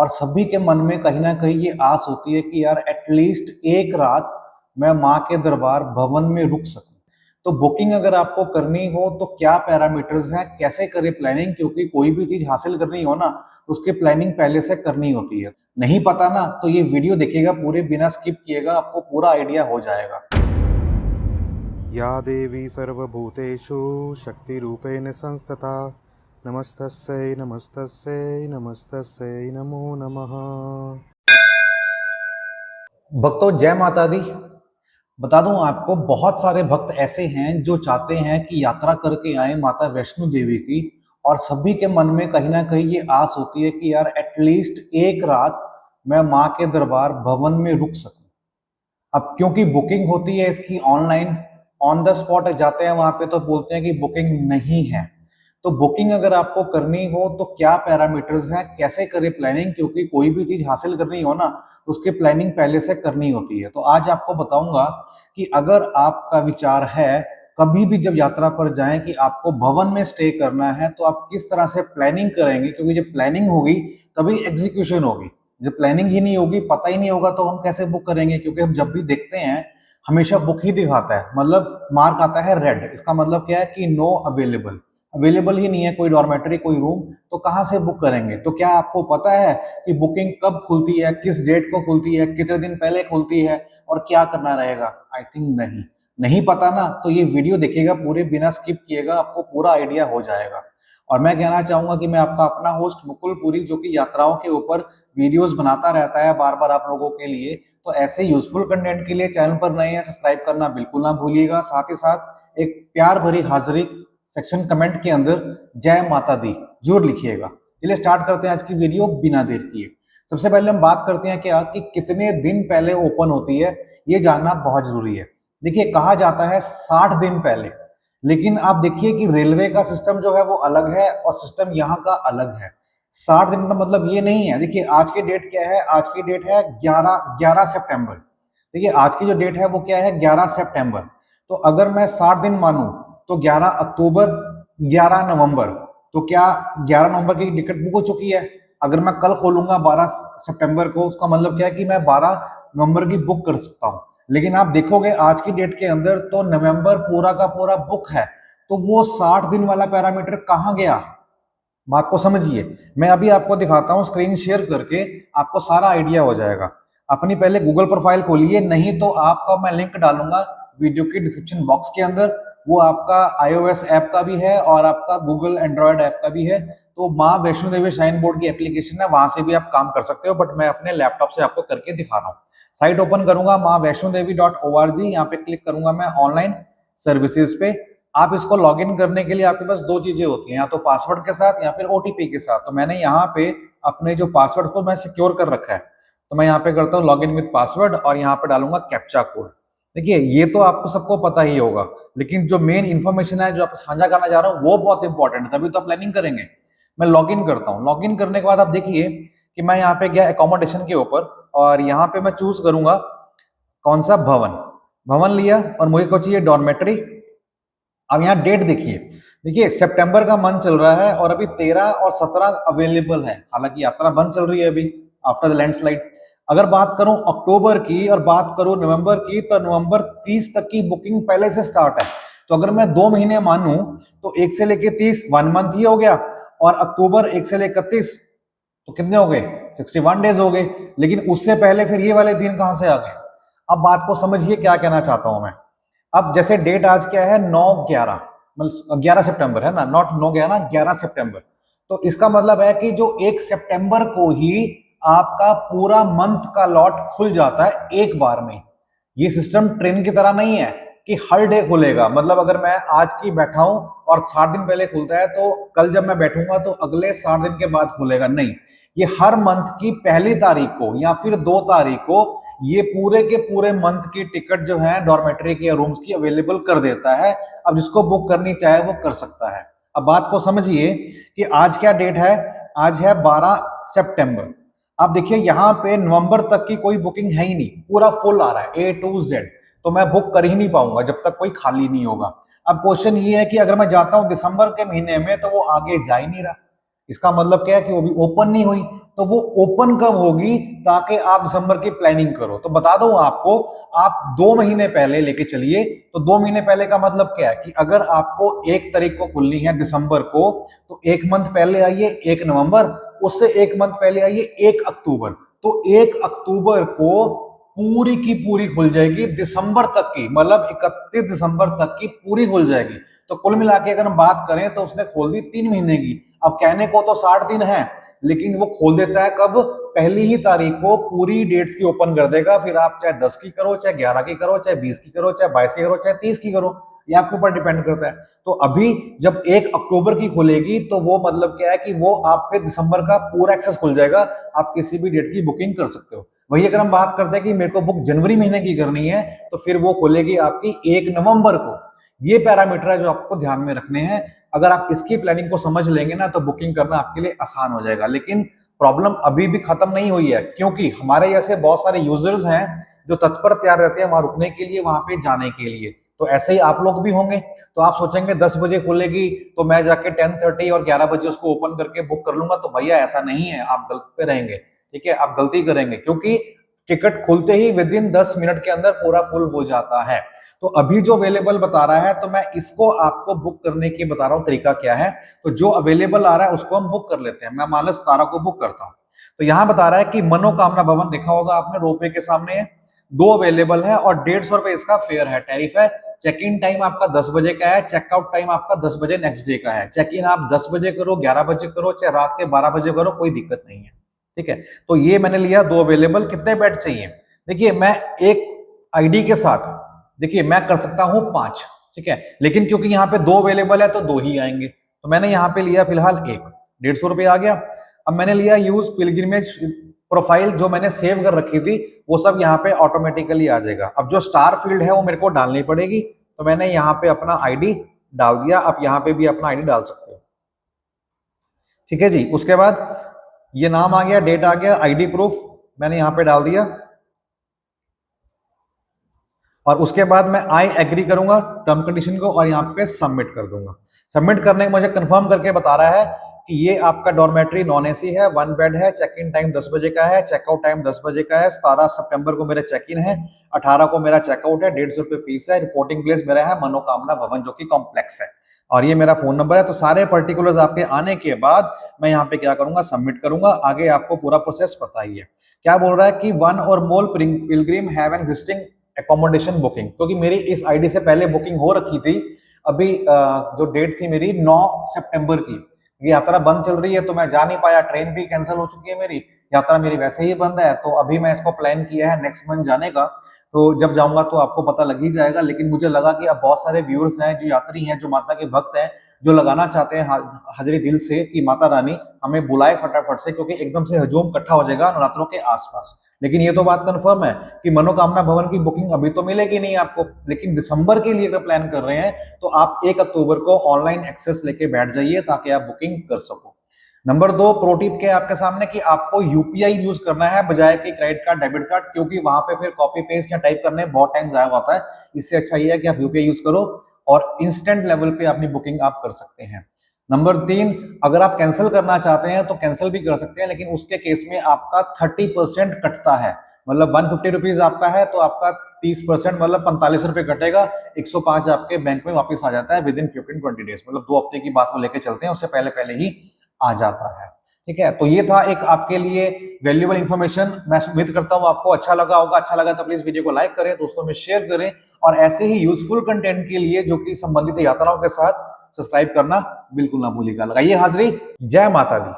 और सभी के मन में कहीं ना कहीं ये आस होती है कि यार एटलीस्ट एक रात मैं माँ के दरबार भवन में रुक सकूं। तो बुकिंग अगर आपको करनी हो तो क्या पैरामीटर्स हैं, कैसे करें प्लानिंग, क्योंकि कोई भी चीज हासिल करनी हो ना तो उसकी प्लानिंग पहले से करनी होती है। नहीं पता ना तो ये वीडियो देखिएगा पूरे, बिना स्किप किएगा, आपको पूरा आइडिया हो जाएगा। या देवी सर्वभूतेषु शक्तिरूपेण संस्थिता नमस्तस्यै नमस्तस्यै नमस्तस्यै नमो नमः। भक्तों जय माता दी। बता दूं आपको, बहुत सारे भक्त ऐसे हैं जो चाहते हैं कि यात्रा करके आए माता वैष्णो देवी की, और सभी के मन में कहीं ना कहीं ये आस होती है कि यार एटलीस्ट एक रात मैं माँ के दरबार भवन में रुक सकूं। अब क्योंकि बुकिंग होती है इसकी ऑनलाइन, ऑन द स्पॉट जाते हैं वहां पे तो बोलते हैं कि बुकिंग नहीं है। तो बुकिंग अगर आपको करनी हो तो क्या पैरामीटर्स हैं, कैसे करें प्लानिंग, क्योंकि कोई भी चीज हासिल करनी हो ना तो उसकी प्लानिंग पहले से करनी होती है। तो आज आपको बताऊंगा कि अगर आपका विचार है कभी भी जब यात्रा पर जाएं कि आपको भवन में स्टे करना है तो आप किस तरह से प्लानिंग करेंगे, क्योंकि जब प्लानिंग होगी तभी एग्जीक्यूशन होगी। जब प्लानिंग ही नहीं होगी, पता ही नहीं होगा, तो हम कैसे बुक करेंगे। क्योंकि हम जब भी देखते हैं हमेशा बुक ही दिखाता है, मतलब मार्क आता है रेड। इसका मतलब क्या है कि नो अवेलेबल, अवेलेबल ही नहीं है कोई डॉर्मेटरी, कोई रूम। तो कहाँ से बुक करेंगे। तो क्या आपको पता है कि बुकिंग कब खुलती है, किस डेट को खुलती है, कितने दिन पहले खुलती है, और क्या करना रहेगा। आई थिंक नहीं पता ना तो ये वीडियो देखिएगा पूरे, बिना स्किप किएगा, आपको पूरा आइडिया हो जाएगा। और मैं कहना चाहूंगा कि मैं आपका अपना होस्ट मुकुल पुरी, जो कि यात्राओं के ऊपर वीडियोस बनाता रहता है बार बार आप लोगों के लिए। तो ऐसे यूजफुल कंटेंट के लिए चैनल पर नए हैं, सब्सक्राइब करना बिल्कुल ना भूलिएगा। साथ ही साथ एक प्यार भरी हाजिरी सेक्शन कमेंट के अंदर जय माता दी जरूर लिखिएगा। चलिए स्टार्ट करते हैं आज की वीडियो बिना देर किए। सबसे पहले हम बात करते हैं क्या कि कितने दिन पहले ओपन होती है, ये जानना बहुत जरूरी है। देखिए कहा जाता है 60 दिन पहले, लेकिन आप देखिए कि रेलवे का सिस्टम जो है वो अलग है और सिस्टम यहाँ का अलग है। 60 दिन का मतलब ये नहीं है। देखिए आज की डेट क्या है, आज की डेट है 11 सितंबर। देखिए आज की जो डेट है वो क्या है, 11 सितंबर। तो अगर मैं 60 दिन मानूं तो 11 अक्टूबर, 11 नवंबर, तो क्या 11 नवंबर की टिकट बुक हो चुकी है। अगर मैं कल खोलूंगा 12 सितंबर को, उसका मतलब क्या है कि मैं 12 नवंबर की बुक कर सकता हूं। लेकिन आप देखोगे आज की डेट के अंदर तो नवंबर पूरा का पूरा बुक है। तो वो 60 दिन वाला पैरामीटर कहां गया, बात को समझिए। मैं अभी आपको दिखाता हूं स्क्रीन शेयर करके, आपको सारा आइडिया हो जाएगा। अपनी पहले गूगल प्रोफाइल खोलिए, नहीं तो आपका मैं लिंक डालूंगा वीडियो के डिस्क्रिप्शन बॉक्स के अंदर। वो आपका iOS ऐप का भी है और आपका गूगल एंड्रॉयड ऐप का भी है। तो माँ वैष्णो देवी श्राइन बोर्ड की एप्लीकेशन है, वहां से भी आप काम कर सकते हो, बट मैं अपने लैपटॉप से आपको करके दिखा रहा हूँ। साइट ओपन करूंगा माँ वैष्णो देवी .org, यहाँ पे क्लिक करूंगा मैं ऑनलाइन सर्विसेज पे। आप इसको लॉग इन करने के लिए आपके पास दो चीजें होती हैं, या तो पासवर्ड के साथ या फिर ओटीपी के साथ। तो मैंने यहाँ पे अपने जो पासवर्ड को मैं सिक्योर कर रखा है, तो मैं यहाँ पे करता हूँ लॉग इन विद पासवर्ड और यहाँ पे डालूंगा कैप्चा कोड। देखिए ये तो आपको सबको पता ही होगा, लेकिन जो मेन इन्फॉर्मेशन है जो आपको साझा करना चाह रहा हूँ वो बहुत इंपॉर्टेंट है, तभी तो आप प्लानिंग करेंगे। मैं लॉग इन करता हूँ। लॉग इन करने के बाद आप देखिए कि मैं यहाँ पे गया एकोमोडेशन के ऊपर, और यहाँ पे मैं चूज करूंगा कौन सा भवन। भवन लिया और मुझे को चाहिए डॉर्मेटरी। अब यहाँ डेट देखिए, देखिए सितंबर का मंथ चल रहा है और अभी 13 और 17 अवेलेबल है, हालांकि यात्रा बंद चल रही है अभी आफ्टर द लैंडस्लाइड। अगर बात करूं अक्टूबर की और बात करूं नवंबर की, तो नवंबर 30 तक की बुकिंग पहले से स्टार्ट है। तो अगर मैं 2 महीने मानूं तो 1 से लेके 30 1 मंथ ही हो गया, और अक्टूबर 1 से लेकर 31 तो कितने हो गए, 61 डेज हो गए। लेकिन उससे पहले फिर ये वाले दिन कहां से आ गए। अब बात को समझिए क्या कहना चाहता हूं मैं। अब जैसे डेट आज क्या है, 9/11, मतलब 11 सितंबर है ना, नॉट 9/11, 11 सितंबर। तो इसका मतलब है कि जो 1 सितंबर को ही आपका पूरा मंथ का लॉट खुल जाता है एक बार में। ये सिस्टम ट्रेन की तरह नहीं है कि हर डे खुलेगा, मतलब अगर मैं आज की बैठा हूं और 60 दिन पहले खुलता है तो कल जब मैं बैठूंगा तो अगले 60 दिन के बाद खुलेगा, नहीं। ये हर मंथ की पहली तारीख को या फिर 2 तारीख को ये पूरे के पूरे मंथ की टिकट जो है डॉर्मेटरी की या रूम्स की अवेलेबल कर देता है। अब जिसको बुक करनी चाहे वो कर सकता है। अब बात को समझिए कि आज क्या डेट है, आज है 12 सितंबर। आप देखिए यहाँ पे नवंबर तक की कोई बुकिंग है ही नहीं, पूरा फुल आ रहा है A to Z। तो मैं बुक कर ही नहीं पाऊंगा जब तक कोई खाली नहीं होगा। अब क्वेश्चन ये है कि अगर मैं जाता हूं दिसंबर के महीने में तो वो आगे जा ही नहीं रहा। इसका मतलब क्या है कि वो भी ओपन नहीं हुई। तो वो ओपन कब होगी ताकि आप दिसंबर की प्लानिंग करो? तो बता दूं आपको, आप 2 महीने पहले लेके चलिए। तो 2 महीने पहले का मतलब क्या है कि अगर आपको 1 तारीख को खुलनी है दिसंबर को, तो 1 मंथ पहले आइए 1 नवंबर, उससे 1 मंथ पहले आइए 1 अक्टूबर। तो 1 अक्टूबर को पूरी की पूरी खुल जाएगी दिसंबर तक की, मतलब 31 दिसंबर तक की पूरी खुल जाएगी। तो कुल मिला के अगर हम बात करें तो उसने खोल दी 3 महीने की। अब कहने को तो 60 दिन है, लेकिन वो खोल देता है कब? पहली ही तारीख को पूरी डेट्स की ओपन कर देगा। फिर आप चाहे 10 की करो, चाहे 11 की करो, चाहे 20 की करो, चाहे 22 की करो, चाहे 30 की करो, ये आपके ऊपर डिपेंड करता है। तो अभी जब 1 अक्टूबर की खुलेगी तो वो मतलब क्या है कि वो आप पे दिसंबर का पूरा एक्सेस खुल जाएगा, आप किसी भी डेट की बुकिंग कर सकते हो। वही अगर हम बात करते हैं कि मेरे को बुक जनवरी महीने की करनी है, तो फिर वो खुलेगी आपकी 1 नवंबर को। ये पैरामीटर है जो आपको ध्यान में रखने हैं। अगर आप इसकी प्लानिंग को समझ लेंगे ना, तो बुकिंग करना आपके लिए आसान हो जाएगा। लेकिन प्रॉब्लम अभी भी खत्म नहीं हुई है, क्योंकि हमारे जैसे बहुत सारे यूजर्स हैं जो तत्पर तैयार रहते हैं वहां रुकने के लिए, वहां पे जाने के लिए। तो ऐसे ही आप लोग भी होंगे। तो आप सोचेंगे 10 बजे खुलेगी तो मैं जाके 10:30 और 11 बजे उसको ओपन करके बुक कर लूंगा। तो भैया ऐसा नहीं है, आप गलत पे रहेंगे। ठीक है, आप गलती करेंगे, क्योंकि टिकट खुलते ही विद इन 10 मिनट के अंदर पूरा फुल हो जाता है। तो अभी जो अवेलेबल बता रहा है, तो मैं इसको आपको बुक करने की बता रहा हूँ तरीका क्या है। तो जो अवेलेबल आ रहा है उसको हम बुक कर लेते हैं। मैं मान लो 17 को बुक करता हूँ। तो यहां बता रहा है कि मनोकामना भवन, देखा होगा आपने, रोपवे के सामने है। 2 अवेलेबल है और 150 रुपए इसका फेयर है, टैरिफ है। चेक इन टाइम आपका 10 बजे का है, चेकआउट टाइम आपका 10 बजे नेक्स्ट डे का है। चेक इन आप 10 बजे करो, 11 बजे करो, चाहे रात के 12 बजे करो, कोई दिक्कत नहीं है। ठीक है, तो ये मैंने लिया 2 अवेलेबल। कितने बेड चाहिए? देखिए मैं एक आईडी के साथ, देखिए मैं कर सकता हूं 5। ठीक है, लेकिन क्योंकि यहाँ पे 2 अवेलेबल है तो 2 ही आएंगे। तो मैंने यहाँ पे लिया फिलहाल एक, 150 रुपये आ गया। अब मैंने लिया यूज पिलग्रिमेज प्रोफाइल, जो मैंने सेव कर रखी थी वो सब यहाँ पे ऑटोमेटिकली आ जाएगा। अब जो स्टार फील्ड है वो मेरे को डालनी पड़ेगी। तो मैंने यहाँ पे अपना आईडी डाल दिया। आप यहाँ पे भी अपना आईडी डाल सकते हो। ठीक है जी, उसके बाद ये नाम आ गया, डेट आ गया, आईडी प्रूफ मैंने यहाँ पे डाल दिया। और उसके बाद मैं आई एग्री करूंगा टर्म कंडीशन को और यहाँ पे सबमिट कर दूंगा। सबमिट करने के मुझे कंफर्म करके बता रहा है कि ये आपका डॉर्मेट्री नॉन एसी है, 1 बेड है, चेक इन टाइम 10 बजे का है, चेकआउट टाइम 10 बजे का है। 17 सितंबर को मेरा चेक इन है, 18 को मेरा चेकआउट है, 150 रुपये फीस है। रिपोर्टिंग प्लेस मेरा है मनोकामना भवन, जो कि कॉम्प्लेक्स है, और ये मेरा फोन नंबर है। तो सारे पर्टिकुलर्स आपके आने के बाद मैं यहाँ पे क्या करूंगा, सबमिट करूंगा। आगे आपको पूरा प्रोसेस पता ही है। क्या बोल रहा है कि 1 और more pilgrim have an existing accommodation booking, क्योंकि मेरी इस आईडी से पहले बुकिंग हो रखी थी। अभी जो डेट थी मेरी 9 सितंबर की, ये यात्रा बंद चल रही है तो मैं जा नहीं पाया, ट्रेन भी कैंसिल हो चुकी है, मेरी यात्रा मेरी वैसे ही बंद है। तो अभी मैं इसको प्लान किया है नेक्स्ट मंथ जाने का। तो जब जाऊंगा तो आपको पता लग ही जाएगा। लेकिन मुझे लगा कि अब बहुत सारे व्यूअर्स हैं, जो यात्री हैं, जो माता के भक्त हैं, जो लगाना चाहते हैं हाजिरी दिल से कि माता रानी हमें बुलाए फटाफट से, क्योंकि एकदम से हजूम इकट्ठा हो जाएगा नवरात्रों के आसपास। लेकिन ये तो बात कंफर्म है कि मनोकामना भवन की बुकिंग अभी तो मिलेगी नहीं आपको, लेकिन दिसंबर के लिए अगर प्लान कर रहे हैं तो आप 1 अक्टूबर को ऑनलाइन एक्सेस लेके बैठ जाइए ताकि आप बुकिंग कर सको। नंबर 2 प्रो टिप के आपके सामने कि आपको यूपीआई यूज करना है बजाय कि क्रेडिट कार्ड, डेबिट कार्ड, क्योंकि वहां पे फिर कॉपी पेस्ट या टाइप करने में बहुत टाइम जाया होता है। इससे अच्छा ये है कि आप यूपीआई यूज करो और इंस्टेंट लेवल पे अपनी बुकिंग आप कर सकते हैं। नंबर 3, अगर आप कैंसिल करना चाहते हैं तो कैंसिल भी कर सकते हैं, लेकिन उसके केस में आपका 30% कटता है। मतलब 150 रुपीज आपका है तो आपका 30% मतलब 45 रुपए कटेगा। 105 आपके बैंक में वापस आ जाता है विद इन 15-20 डेज, मतलब 2 हफ्ते की बात को लेकर चलते हैं, उससे पहले पहले ही आ जाता है। ठीक है, तो ये था एक आपके लिए वैल्यूएबल इंफॉर्मेशन। मैं उम्मीद करता हूं आपको अच्छा लगा होगा। अच्छा लगा तो प्लीज वीडियो को लाइक करें, दोस्तों में शेयर करें, और ऐसे ही यूजफुल कंटेंट के लिए जो कि संबंधित यात्राओं के साथ सब्सक्राइब करना बिल्कुल ना भूलिएगा। लगाइए हाजिरी। जय माता दी।